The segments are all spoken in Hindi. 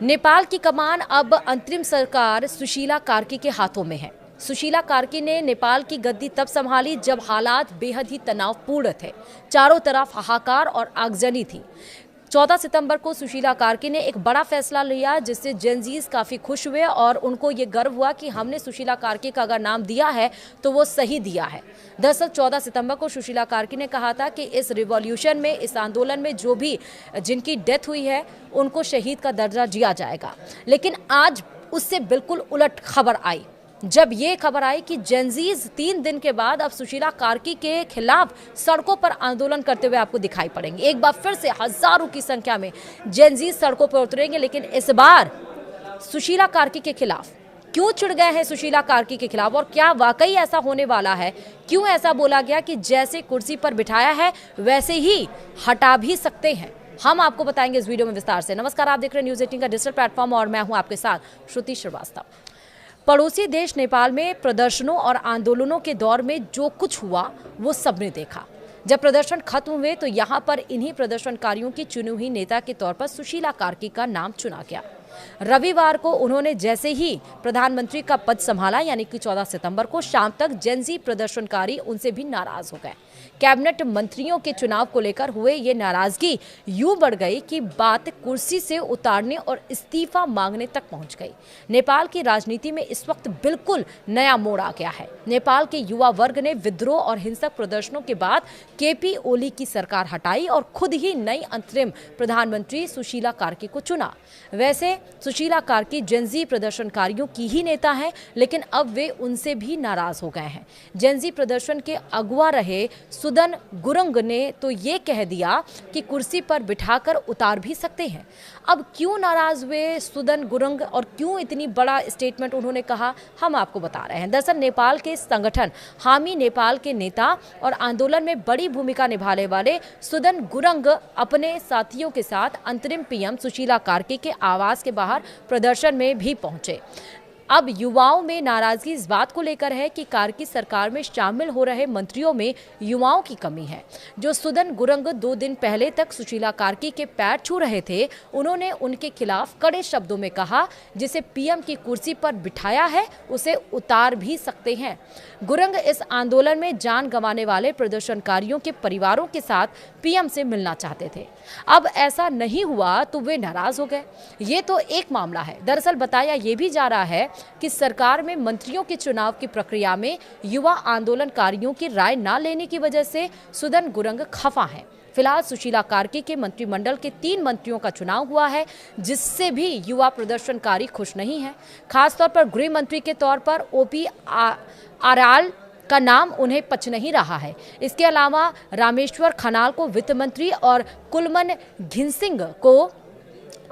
नेपाल की कमान अब अंतरिम सरकार सुशीला कार्की के हाथों में है। सुशीला कार्की ने नेपाल की गद्दी तब संभाली जब हालात बेहद ही तनावपूर्ण थे। चारों तरफ हाहाकार और आगजनी थी। 14 सितंबर को सुशीला कार्की ने एक बड़ा फैसला लिया जिससे जेनजीज काफ़ी खुश हुए और उनको ये गर्व हुआ कि हमने सुशीला कार्की का अगर नाम दिया है तो वो सही दिया है। दरअसल 14 सितंबर को सुशीला कार्की ने कहा था कि इस रिवॉल्यूशन में, इस आंदोलन में जो भी जिनकी डेथ हुई है उनको शहीद का दर्जा दिया जाएगा। लेकिन आज उससे बिल्कुल उलट खबर आई जब ये खबर आई कि जेनजीज 3 दिन के बाद अब सुशीला कार्की के खिलाफ सड़कों पर आंदोलन करते हुए आपको दिखाई पड़ेंगे। एक बार फिर से हजारों की संख्या में जेनजीज सड़कों पर उतरेंगे, लेकिन इस बार सुशीला कार्की के खिलाफ। क्यों चिढ़ गए हैं सुशीला कार्की के खिलाफ और क्या वाकई ऐसा होने वाला है? क्यों ऐसा बोला गया कि जैसे कुर्सी पर बिठाया है वैसे ही हटा भी सकते हैं? हम आपको बताएंगे इस वीडियो में विस्तार से। नमस्कार, आप देख रहे हैं न्यूज़ 18 का डिजिटल प्लेटफॉर्म और मैं हूं आपके साथ श्रुति श्रीवास्तव। पड़ोसी देश नेपाल में प्रदर्शनों और आंदोलनों के दौर में जो कुछ हुआ वो सबने देखा। जब प्रदर्शन खत्म हुए तो यहाँ पर इन्हीं प्रदर्शनकारियों की चुनी हुई नेता के तौर पर सुशीला कार्की का नाम चुना गया। रविवार को उन्होंने जैसे ही प्रधानमंत्री का पद संभाला, यानी कि 14 सितंबर को शाम तक जेनजी प्रदर्शनकारी उनसे भी नाराज हो गए। कैबिनेट मंत्रियों के चुनाव को लेकर हुए ये नाराजगी यूं बढ़ गई कि बात कुर्सी से उतारने और इस्तीफा मांगने तक पहुंच गई। नेपाल की राजनीति में इस वक्त बिल्कुल नया मोड़ आ गया है। नेपाल के युवा वर्ग ने विद्रोह और हिंसक प्रदर्शनों के बाद केपी ओली की सरकार हटाई और खुद ही नई अंतरिम प्रधानमंत्री सुशीला कार्की को चुना। वैसे सुशीला कार्की जेनजी प्रदर्शनकारियों की ही नेता हैं, लेकिन अब वे उनसे भी नाराज हो गए हैं। जेनजी प्रदर्शन के अगुवा रहे सुदन गुरुंग ने तो ये कह दिया कि कुर्सी पर बिठाकर उतार भी सकते हैं। अब क्यों नाराज हुए सुदन गुरुंग और क्यों इतनी बड़ा स्टेटमेंट उन्होंने कहा, हम आपको बता रहे हैं। दरअसल नेपाल के संगठन हामी नेपाल के नेता और आंदोलन में बड़ी भूमिका निभाने वाले सुदन गुरुंग अपने साथियों के साथ अंतरिम पीएम सुशीला कार्की के आवास के बाहर प्रदर्शन में भी पहुंचे। अब युवाओं में नाराजगी इस बात को लेकर है कि कार्की सरकार में शामिल हो रहे मंत्रियों में युवाओं की कमी है। जो सुदन गुरुंग 2 दिन पहले तक सुशीला कार्की के पैर छू रहे थे, उन्होंने उनके खिलाफ कड़े शब्दों में कहा, जिसे पीएम की कुर्सी पर बिठाया है उसे उतार भी सकते हैं। गुरुंग इस आंदोलन में जान गंवाने वाले प्रदर्शनकारियों के परिवारों के साथ पीएम से मिलना चाहते थे। अब ऐसा नहीं हुआ तो वे नाराज हो गए। ये तो एक मामला है। दरअसल बताया ये भी जा रहा है कि सरकार में मंत्रियों के चुनाव की प्रक्रिया में युवा आंदोलनकारियों की राय न लेने की वजह से सुदन गुरुंग खफा हैं। फिलहाल सुशीला कार्की के मंत्रिमंडल के 3 मंत्रियों का चुनाव हुआ है, जिससे भी युवा प्रदर्शनकारी खुश नहीं है। खासतौर पर गृह मंत्री के तौर पर ओपी आराल का नाम उन्हें पच नहीं रहा है। इसके अलावा रामेश्वर खनाल को वित्त मंत्री और कुलमन घिनसिंग को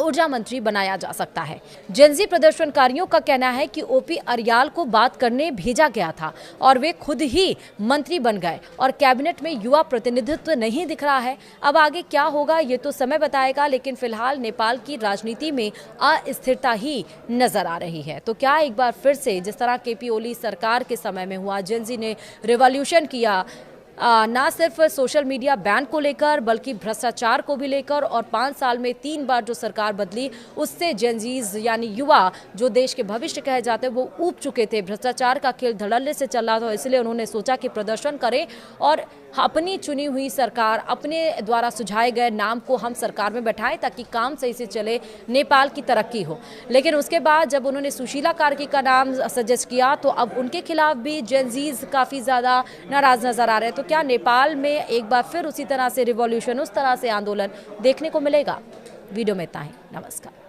ऊर्जा मंत्री बनाया जा सकता है। जेनजी प्रदर्शनकारियों का कहना है कि ओपी अरियाल को बात करने भेजा गया था और वे खुद ही मंत्री बन गए और कैबिनेट में युवा प्रतिनिधित्व नहीं दिख रहा है। अब आगे क्या होगा ये तो समय बताएगा, लेकिन फिलहाल नेपाल की राजनीति में अस्थिरता ही नजर आ रही है। तो क्या एक बार फिर से जिस तरह केपी ओली सरकार के समय में हुआ, जेनजी ने रिवॉल्यूशन किया, ना सिर्फ सोशल मीडिया बैन को लेकर बल्कि भ्रष्टाचार को भी लेकर, और 5 साल में 3 बार जो सरकार बदली उससे जेनजीज यानी युवा जो देश के भविष्य कहे जाते वो ऊब चुके थे। भ्रष्टाचार का खेल धड़ल्ले से चल रहा था, इसलिए उन्होंने सोचा कि प्रदर्शन करें और अपनी चुनी हुई सरकार, अपने द्वारा सुझाए गए नाम को हम सरकार में बैठाएं ताकि काम सही से चले, नेपाल की तरक्की हो। लेकिन उसके बाद जब उन्होंने सुशीला कार्की का नाम सजेस्ट किया तो अब उनके खिलाफ भी जेनजीज काफ़ी ज़्यादा नाराज नजर आ रहे हैं। तो क्या नेपाल में एक बार फिर उसी तरह से रिवॉल्यूशन, उस तरह से आंदोलन देखने को मिलेगा? वीडियो में इतना ही। नमस्कार।